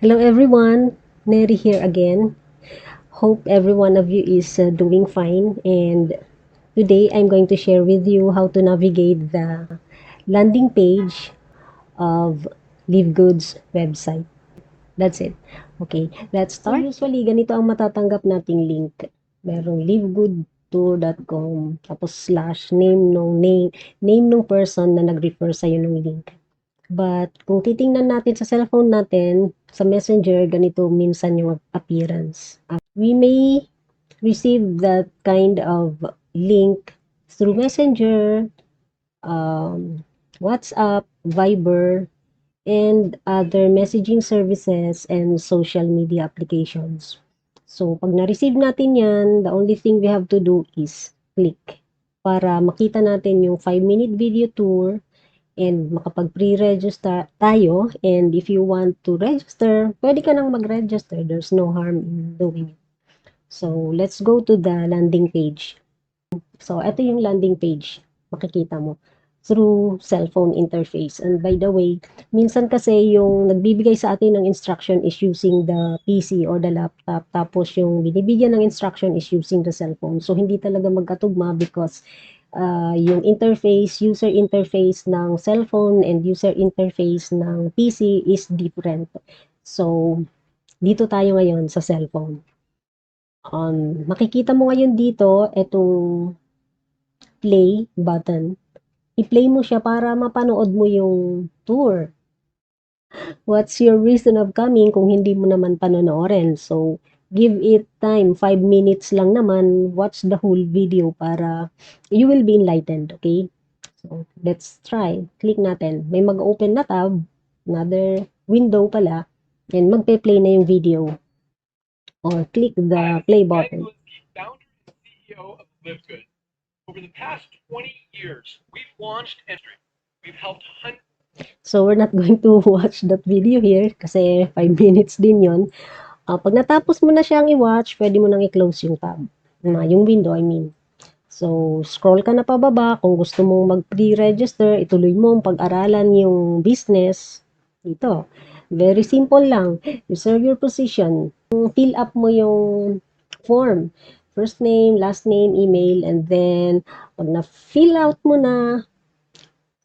Hello everyone, Neri here again. Hope every one of you is doing fine, and today I'm going to share with you how to navigate the landing page of LiveGood's website. That's it. Okay, let's start. So usually ganito ang matatanggap nating link. Merong livegoodtour.com tapos slash name nung person na nag-refer sa ng link. But kung titingnan natin sa cellphone natin, sa Messenger, ganito minsan yung appearance. We may receive that kind of link through Messenger, WhatsApp, Viber, and other messaging services and social media applications. So, pag na-receive natin yan, the only thing we have to do is click para makita natin yung 5-minute video tour and makapag pre-register tayo. And if you want to register, pwede ka nang mag-register. There's no harm in doing it. So, let's go to the landing page. So, ito yung landing page. Makikita mo through cellphone interface. And by the way, minsan kasi yung nagbibigay sa atin ng instruction is using the PC or the laptop. Tapos yung binibigyan ng instruction is using the cellphone. So, hindi talaga magkatugma because yung user interface ng cellphone and user interface ng PC is different. So, dito tayo ngayon sa cellphone. Makikita mo ngayon dito, itong play button. I-play mo siya para mapanood mo yung tour. What's your reason of coming kung hindi mo naman panonoorin? So, give it time. 5 minutes lang naman. Watch the whole video para you will be enlightened, okay? So, let's try. Click natin. May mag-open na tab, another window pala, and magpe-play na yung video. Or click the play button. Founder and CEO of LiveGood. Over the past 20 years, we've launched entry. We've helped hundreds. So, we're not going to watch that video here kasi 5 minutes din yon. Pag natapos mo na siyang i-watch, pwede mo nang i-close yung tab. Yung window, I mean. So, scroll ka na pababa. Kung gusto mong mag-pre-register, ituloy mo ang pag-aralan yung business. Ito. Very simple lang. Reserve your position. Fill up mo yung form. First name, last name, email, and then, pag na-fill out mo na,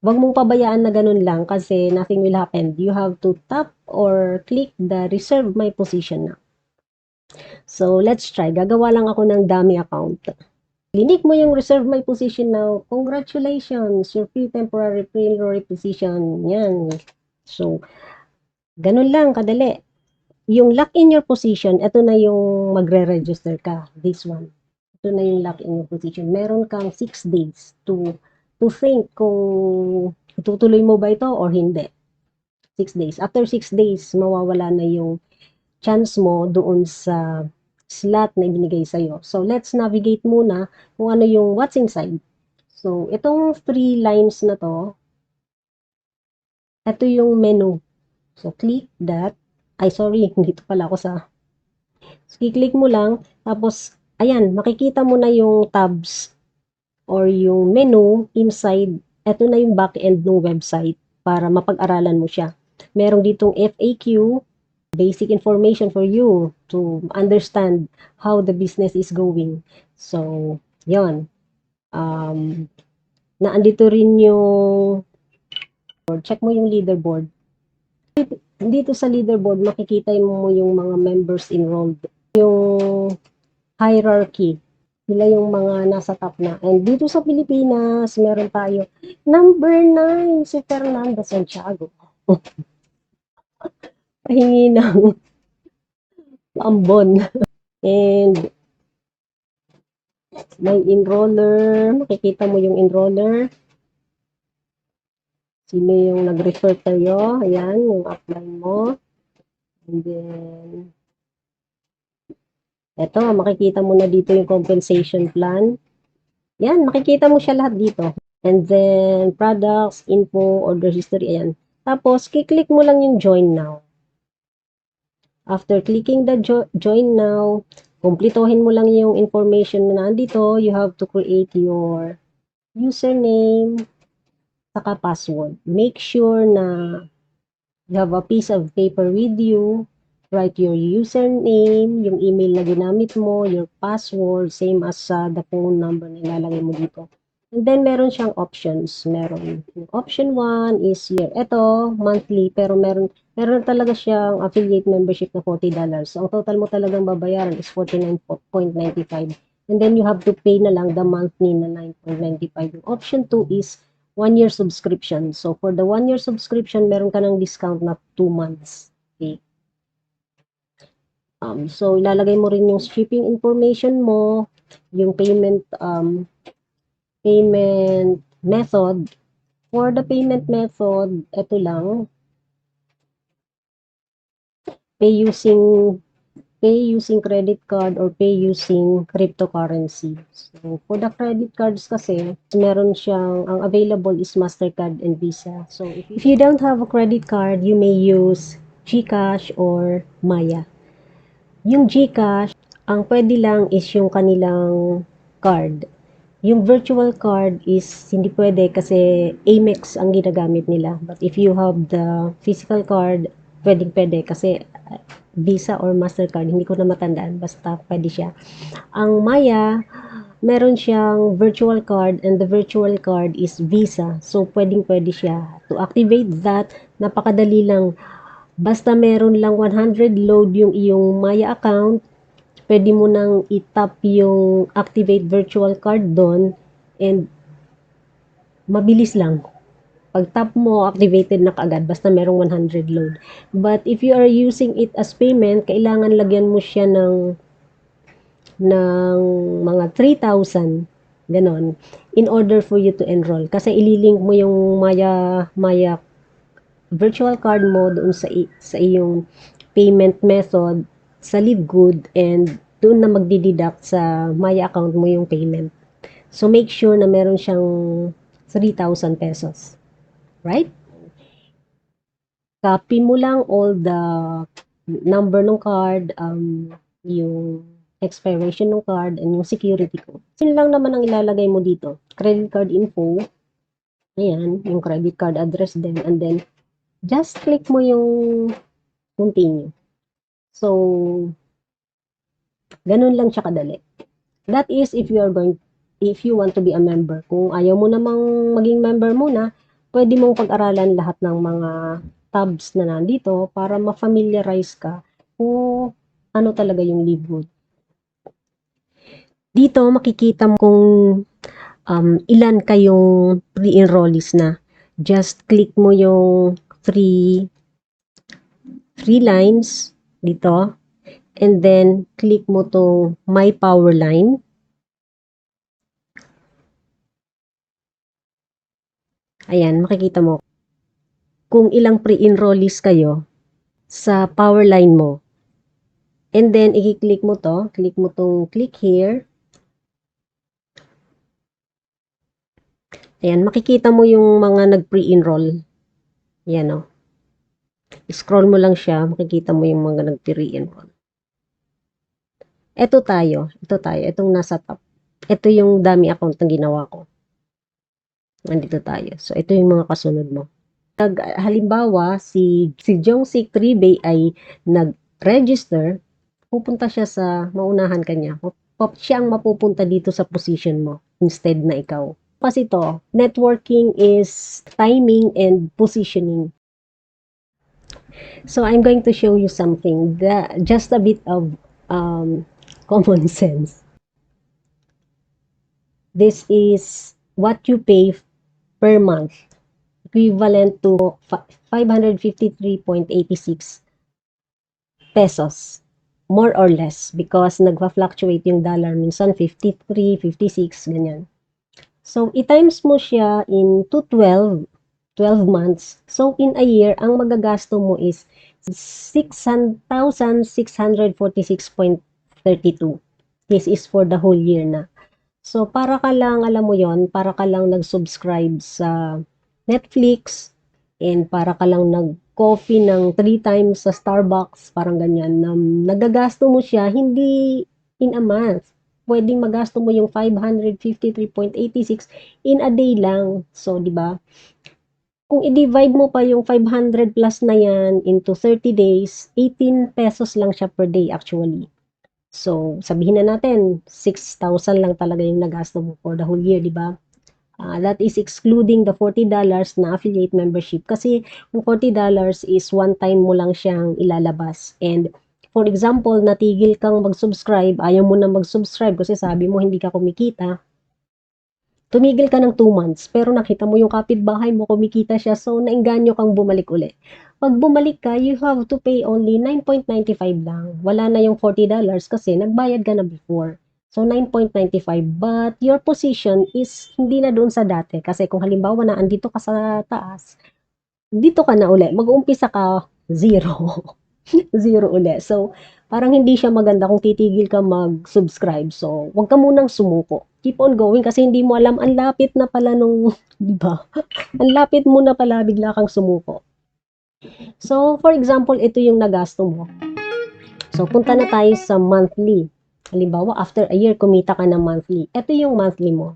wag mong pabayaan na ganun lang kasi nothing will happen. You have to tap or click the reserve my position na. So, let's try. Gagawa lang ako ng dummy account. Click mo yung reserve my position now. Congratulations, your free temporary pre-enroll position. Yan. So, ganun lang, kadali. Yung lock in your position, ito na yung magre-register ka. This one. Ito na yung lock in your position. Meron kang 6 days to think kung itutuloy mo ba ito or hindi. 6 days. After 6 days, mawawala na yung chance mo doon sa slot na ibinigay sa'yo. So, let's navigate muna kung ano yung what's inside. So, itong 3 lines na to, ito yung menu. So, click that. Ay, sorry, dito pala ako sa... So, click mo lang, tapos, ayan, makikita mo na yung tabs or yung menu inside. Ito na yung back-end ng website para mapag-aralan mo siya. Merong ditong FAQ, basic information for you to understand how the business is going. So, yon. Naandito rin yung check mo yung leaderboard. Dito sa leaderboard, makikita mo yung mga members enrolled. Yung hierarchy. Sila yung mga nasa top na. And dito sa Pilipinas, meron tayo number 9, si Fernanda Santiago. Pahingi ng ambon. And may enroller. Makikita mo yung enroller. Sino yung nag-refer tayo. Ayan, yung upline mo. And then, eto, makikita mo na dito yung compensation plan. Yan, makikita mo siya lahat dito. And then, products, info, order history, ayan. Tapos, kiklik mo lang yung join now. After clicking the join now, kumplituhin mo lang yung information na nandito. You have to create your username, saka password. Make sure na you have a piece of paper with you write your username, yung email na ginamit mo, your password, same as the phone number na ilalagay mo dito. And then, meron siyang options. Meron. Yung option 1 is year. Ito, monthly, pero meron talaga siyang affiliate membership na $40. So, ang total mo talagang babayaran is $49.95. And then, you have to pay na lang the monthly na $9.95. Yung option 2 is 1-year subscription. So, for the 1-year subscription, meron ka ng discount na 2 months. Okay. So, ilalagay mo rin yung shipping information mo, yung payment method. For the payment method, ito lang, pay using credit card or pay using cryptocurrency. So, for the credit cards kasi, meron siyang, ang available is MasterCard and Visa. So, if you don't have a credit card, you may use GCash or Maya. Yung GCash, ang pwede lang is yung kanilang card. Yung virtual card is hindi pwede kasi Amex ang ginagamit nila. But if you have the physical card, pwede kasi Visa or Mastercard, hindi ko na matandaan, basta pwede siya. Ang Maya, meron siyang virtual card and the virtual card is Visa. So, pwede siya. To activate that, napakadali lang. Basta meron lang 100 load yung iyong Maya account, pwede mo nang i-tap yung activate virtual card doon and mabilis lang. Pag tap mo, activated na kaagad basta merong 100 load. But if you are using it as payment, kailangan lagyan mo siya ng mga 3,000 ganon in order for you to enroll. Kasi ililink mo yung Maya virtual card mo doon sa iyong payment method sa Livegood and doon na magdideduct sa Maya account mo yung payment. So, make sure na meron siyang 3,000 pesos. Right? Copy mo lang all the number ng card, yung expiration ng card, and yung security code. Yun lang naman ang ilalagay mo dito. Credit card info. Ayan, yung credit card address din. And then, just click mo yung continue. So, ganun lang siya kadali. That is if you want to be a member. Kung ayaw mo namang maging member muna, pwede mong pag-aralan lahat ng mga tabs na nandito para ma-familiarize ka kung ano talaga yung Livegood. Dito makikita mo kung ilan kayong pre-enrollees na. Just click mo yung three lines dito and then click mo tong My Power Line. Ayan, makikita mo kung ilang pre-enrollees kayo sa power line mo. And then, i-click mo to. Click mo tong click here. Ayan, makikita mo yung mga nag-pre-enroll. Ayan o. Scroll mo lang siya, makikita mo yung mga nag-pre-enroll. Ito tayo. Itong nasa top. Ito yung dami account na ginawa ko. Nandito tayo. So, ito yung mga kasunod mo. Halimbawa, si Jongsik Tribay ay nag-register, pupunta siya sa maunahan kanya. Siya ang mapupunta dito sa position mo instead na ikaw. Kasi to, networking is timing and positioning. So, I'm going to show you something, just a bit of common sense. This is what you pay per month, equivalent to 553.86 pesos. More or less, because nagpa-fluctuate yung dollar, minsan 53, 56, ganyan. So, i-times mo siya into 12 months. So, in a year, ang magagasto mo is 6,646.32. This is for the whole year na. So, para ka lang, alam mo yon, para ka lang nag-subscribe sa Netflix and para ka lang nag-coffee ng 3 times sa Starbucks, parang ganyan, na nagagasto mo siya, hindi in a month. Pwedeng magasto mo yung 553.86 in a day lang. So, di ba? kung i-divide mo pa yung 500 plus na yan into 30 days, 18 pesos lang siya per day actually. So, sabihin na natin, 6,000 lang talaga yung nagasto mo for the whole year, di ba? That is excluding the $40 na affiliate membership. Kasi yung $40 is one time mo lang siyang ilalabas. And for example, natigil kang mag-subscribe, ayaw mo na mag-subscribe kasi sabi mo hindi ka kumikita. Tumigil ka ng 2 months, pero nakita mo yung kapitbahay mo kumikita siya, so naengganyo kang bumalik uli. Pag bumalik ka, you have to pay only 9.95 lang. Wala na yung $40 kasi nagbayad ka na before. So, 9.95. But your position is hindi na doon sa dati. Kasi kung halimbawa na andito ka sa taas, dito ka na uli. Mag-uumpisa ka zero. Zero uli. So, parang hindi siya maganda kung titigil ka mag-subscribe. So, wag ka munang sumuko. Keep on going kasi hindi mo alam, ang lapit na pala nung, di ba? Ang lapit mo na pala, bigla kang sumuko. So, for example, ito yung nagasto mo. So, punta na tayo sa monthly. Halimbawa, after a year, kumita ka ng monthly. Ito yung monthly mo.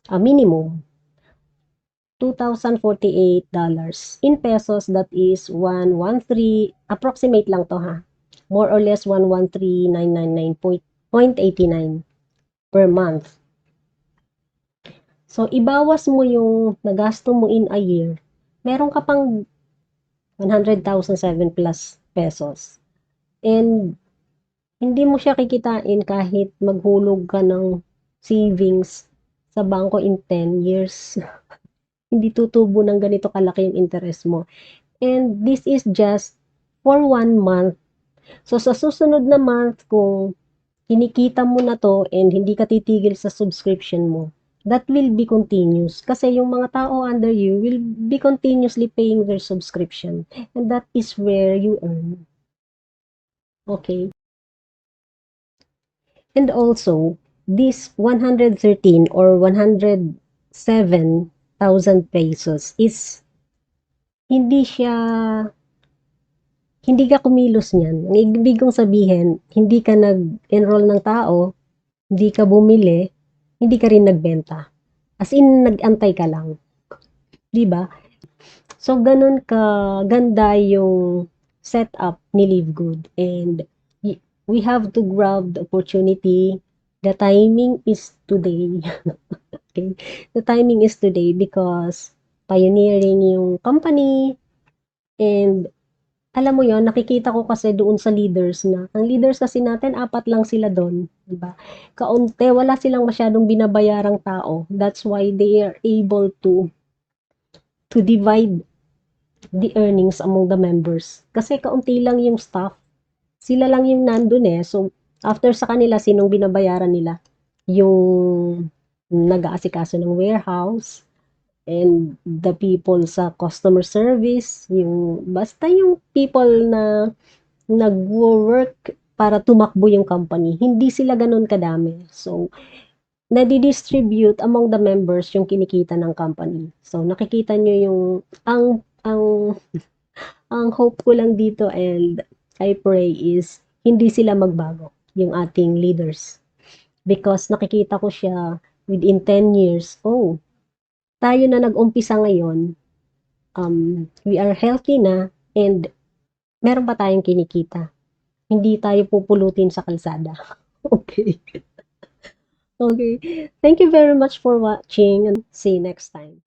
Minimum. $2,048. In pesos, that is 113, approximate lang to ha. More or less 113,999.89 per month. So, ibawas mo yung nagasto mo in a year, meron ka pang 100,007 plus pesos. And hindi mo siya kikitain kahit maghulog ka ng savings sa bangko in 10 years. Hindi tutubo ng ganito kalaki yung interest mo. And this is just for 1 month. So, sa susunod na month, kung kinikita mo na to and hindi ka titigil sa subscription mo, that will be continuous. Kasi yung mga tao under you will be continuously paying their subscription. And that is where you earn. Okay? And also, this 113 or 107,000 pesos is hindi siya, hindi ka kumilos niyan. Ang ibig kong sabihin, hindi ka nag-enroll ng tao, hindi ka bumili, hindi ka rin nagbenta. As in, nag-antay ka lang. Di ba? So, ganun ka ganda yung setup ni Live Good. And we have to grab the opportunity. The timing is today. Okay? The timing is today because pioneering yung company and alam mo yon, nakikita ko kasi doon sa leaders na, ang leaders kasi natin, 4 lang sila doon, di ba? Kaunti, wala silang masyadong binabayarang tao. That's why they are able to divide the earnings among the members. Kasi kaunti lang yung staff. Sila lang yung nandun eh. So, after sa kanila, sinong binabayaran nila? Yung nag-aasikaso ng warehouse, and the people sa customer service, yung basta yung people na nagwo-work para tumakbo yung company, hindi sila ganun kadami. So, nadi-distribute among the members yung kinikita ng company. So, nakikita nyo yung, ang hope ko lang dito and I pray is, hindi sila magbago, yung ating leaders. Because nakikita ko siya within 10 years, oh, tayo na nag-umpisa ngayon, we are healthy na and meron pa tayong kinikita. Hindi tayo pupulutin sa kalsada. Okay. Okay. Thank you very much for watching and see you next time.